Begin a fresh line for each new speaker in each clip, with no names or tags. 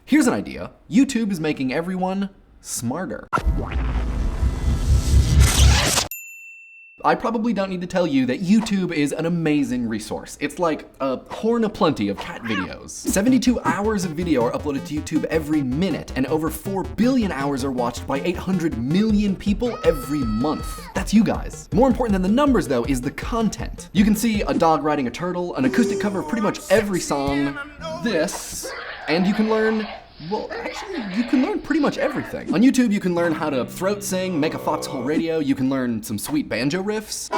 Here's an idea. YouTube is making everyone smarter. I probably don't need to tell you that YouTube is an amazing resource. It's like a horn of plenty of cat videos. 72 hours of video are uploaded to YouTube every minute, and over 4 billion hours are watched by 800 million people every month. That's you guys. More important than the numbers, though, is the content. You can see a dog riding a turtle, an acoustic cover of pretty much every song, this, and you can learn, well, actually, you can learn pretty much everything. On YouTube, you can learn how to throat sing, make a foxhole radio, you can learn some sweet banjo riffs.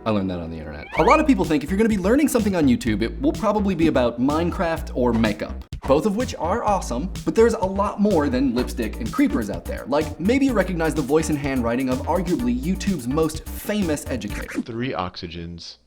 I learned that on the internet. A lot of people think if you're gonna be learning something on YouTube, it will probably be about Minecraft or makeup. Both of which are awesome, but there's a lot more than lipstick and creepers out there. Like, maybe you recognize the voice and handwriting of arguably YouTube's most famous educator.
3 oxygens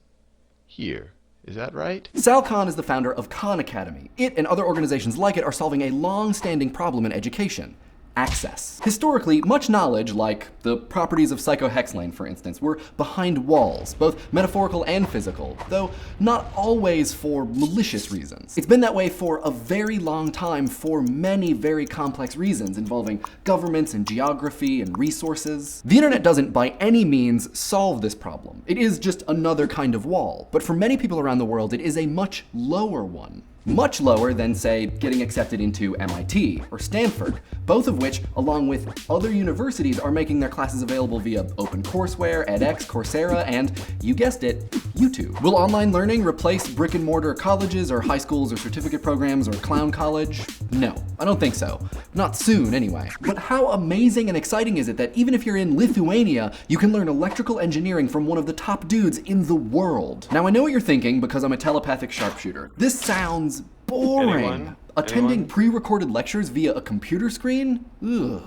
here. Is that right?
Kahn is the founder of Kahn Academy. It and other organizations like it are solving a long-standing problem in education: access. Historically, much knowledge, like the properties of cyclohexylane, for instance, were behind walls, both metaphorical and physical, though not always for malicious reasons. It's been that way for a very long time for many very complex reasons involving governments and geography and resources. The internet doesn't by any means solve this problem. It is just another kind of wall, but for many people around the world, it is a much lower one. Much lower than, say, getting accepted into MIT or Stanford, both of which, along with other universities, are making their classes available via OpenCourseWare, edX, Coursera, and, you guessed it, YouTube. Will online learning replace brick and mortar colleges or high schools or certificate programs or clown college? No, I don't think so. Not soon, anyway. But how amazing and exciting is it that even if you're in Lithuania, you can learn electrical engineering from one of the top dudes in the world? Now, I know what you're thinking because I'm a telepathic sharpshooter. This sounds boring.
Anyone?
Attending pre-recorded lectures via a computer screen? Ugh.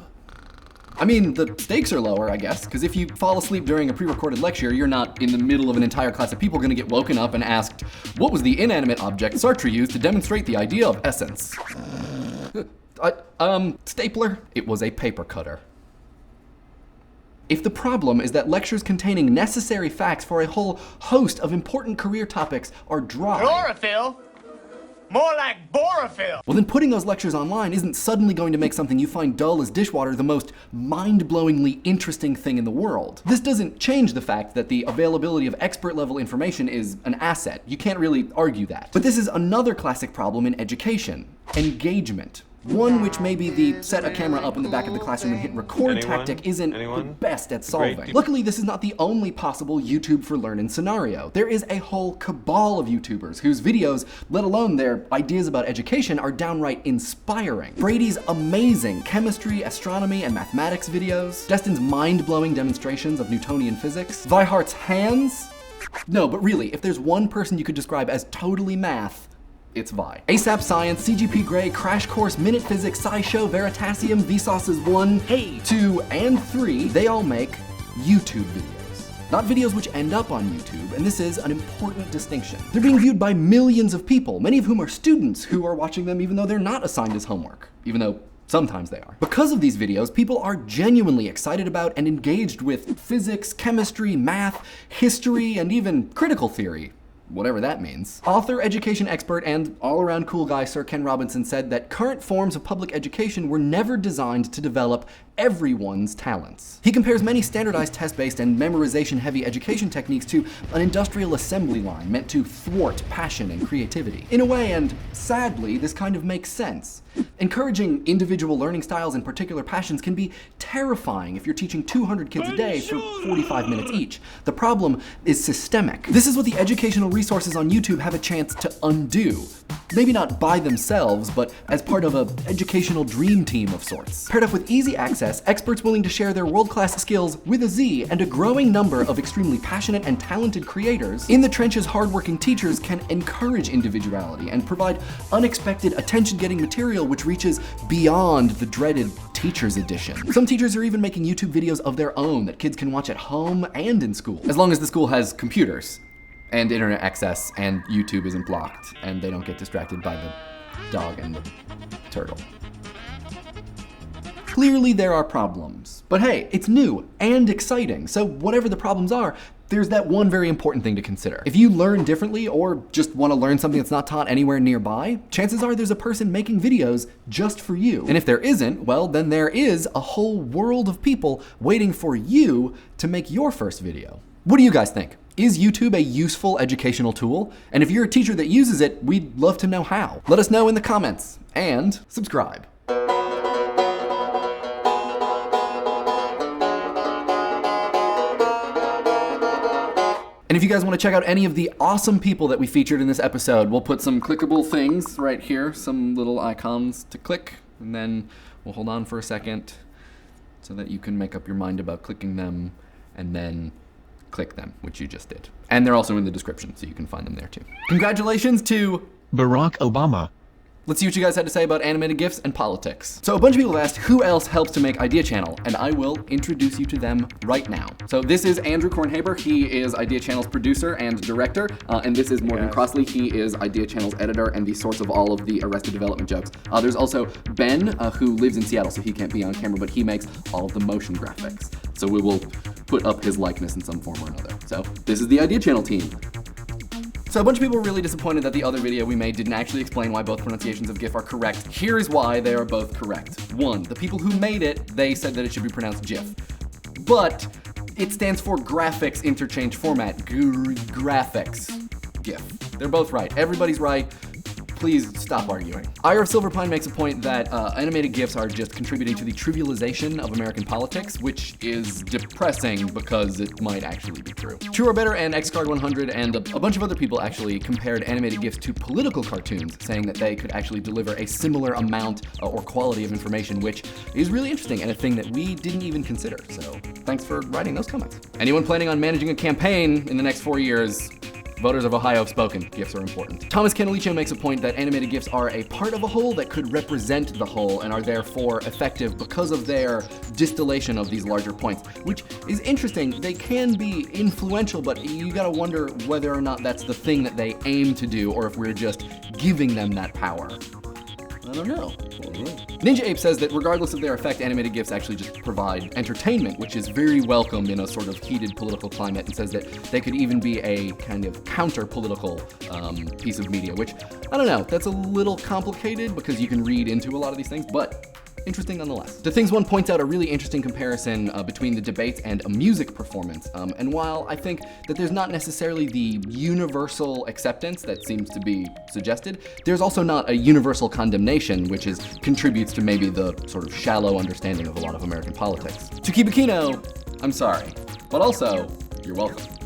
I mean, the stakes are lower, I guess, because if you fall asleep during a pre-recorded lecture, you're not in the middle of an entire class of people gonna get woken up and asked, what was the inanimate object Sartre used to demonstrate the idea of essence? Stapler? It was a paper cutter. If the problem is that lectures containing necessary facts for a whole host of important career topics are dry...
Chlorophyll? More like borophyll.
Well, then putting those lectures online isn't suddenly going to make something you find dull as dishwater the most mind-blowingly interesting thing in the world. This doesn't change the fact that the availability of expert-level information is an asset. You can't really argue that. But this is another classic problem in education: engagement. One which maybe the set a camera up in the back of the classroom and hit record tactic isn't the best at solving. Luckily, this is not the only possible YouTube for learning scenario. There is a whole cabal of YouTubers whose videos, let alone their ideas about education, are downright inspiring. Brady's amazing chemistry, astronomy, and mathematics videos, Destin's mind-blowing demonstrations of Newtonian physics, Vihart's hands. No, but really, if there's one person you could describe as totally math, it's Vi. ASAP Science, CGP Grey, Crash Course, Minute Physics, SciShow, Veritasium, Vsauce's 1, 2, and 3, they all make YouTube videos. Not videos which end up on YouTube, and this is an important distinction. They're being viewed by millions of people, many of whom are students who are watching them even though they're not assigned as homework, even though sometimes they are. Because of these videos, people are genuinely excited about and engaged with physics, chemistry, math, history, and even critical theory. Whatever that means. Author, education expert, and all-around cool guy Sir Ken Robinson said that current forms of public education were never designed to develop everyone's talents. He compares many standardized test-based and memorization-heavy education techniques to an industrial assembly line meant to thwart passion and creativity. In a way, and sadly, this kind of makes sense. Encouraging individual learning styles and particular passions can be terrifying if you're teaching 200 kids a day for 45 minutes each. The problem is systemic. This is what the educational resources on YouTube have a chance to undo. Maybe not by themselves, but as part of an educational dream team of sorts. Paired up with easy access, experts willing to share their world-class skills with a Z, and a growing number of extremely passionate and talented creators, in the trenches hardworking teachers can encourage individuality and provide unexpected attention-getting material which reaches beyond the dreaded teacher's edition. Some teachers are even making YouTube videos of their own that kids can watch at home and in school, as long as the school has computers and internet access and YouTube isn't blocked and they don't get distracted by the dog and the turtle. Clearly there are problems, but hey, it's new and exciting, so whatever the problems are, there's that one very important thing to consider. If you learn differently or just want to learn something that's not taught anywhere nearby, chances are there's a person making videos just for you. And if there isn't, well, then there is a whole world of people waiting for you to make your first video. What do you guys think? Is YouTube a useful educational tool? And if you're a teacher that uses it, we'd love to know how. Let us know in the comments and subscribe. And if you guys want to check out any of the awesome people that we featured in this episode, we'll put some clickable things right here, some little icons to click, and then we'll hold on for a second so that you can make up your mind about clicking them and then click them, which you just did. And they're also in the description, so you can find them there too. Congratulations to
Barack Obama.
Let's see what you guys had to say about animated GIFs and politics. So a bunch of people have asked who else helps to make Idea Channel, and I will introduce you to them right now. So this is Andrew Kornhaber. He is Idea Channel's producer and director, and this is Morgan Crossley. He is Idea Channel's editor and the source of all of the Arrested Development jokes. There's also Ben, who lives in Seattle, so he can't be on camera, but he makes all of the motion graphics. So we will put up his likeness in some form or another. So this is the Idea Channel team. So a bunch of people were really disappointed that the other video we made didn't actually explain why both pronunciations of GIF are correct. Here is why they are both correct. One, the people who made it, they said that it should be pronounced GIF. But it stands for Graphics Interchange Format. Graphics. GIF. They're both right. Everybody's right. Please stop arguing. Ira of Silverpine makes a point that animated GIFs are just contributing to the trivialization of American politics, which is depressing because it might actually be true. True or Better and XCard100 and a bunch of other people actually compared animated GIFs to political cartoons, saying that they could actually deliver a similar amount or quality of information, which is really interesting and a thing that we didn't even consider. So thanks for writing those comments. Anyone planning on managing a campaign in the next 4 years, voters of Ohio have spoken. GIFs are important. Thomas Canalicio makes a point that animated GIFs are a part of a whole that could represent the whole and are therefore effective because of their distillation of these larger points, which is interesting. They can be influential, but you gotta wonder whether or not that's the thing that they aim to do or if we're just giving them that power. I don't know. Ninja Ape says that regardless of their effect, animated GIFs actually just provide entertainment, which is very welcomed in a sort of heated political climate, and says that they could even be a kind of counter-political piece of media, which, I don't know, that's a little complicated because you can read into a lot of these things, but interesting nonetheless. The Things One points out a really interesting comparison between the debates and a music performance. And while I think that there's not necessarily the universal acceptance that seems to be suggested, there's also not a universal condemnation, which contributes to maybe the sort of shallow understanding of a lot of American politics. To Kibikino, I'm sorry, but also, you're welcome.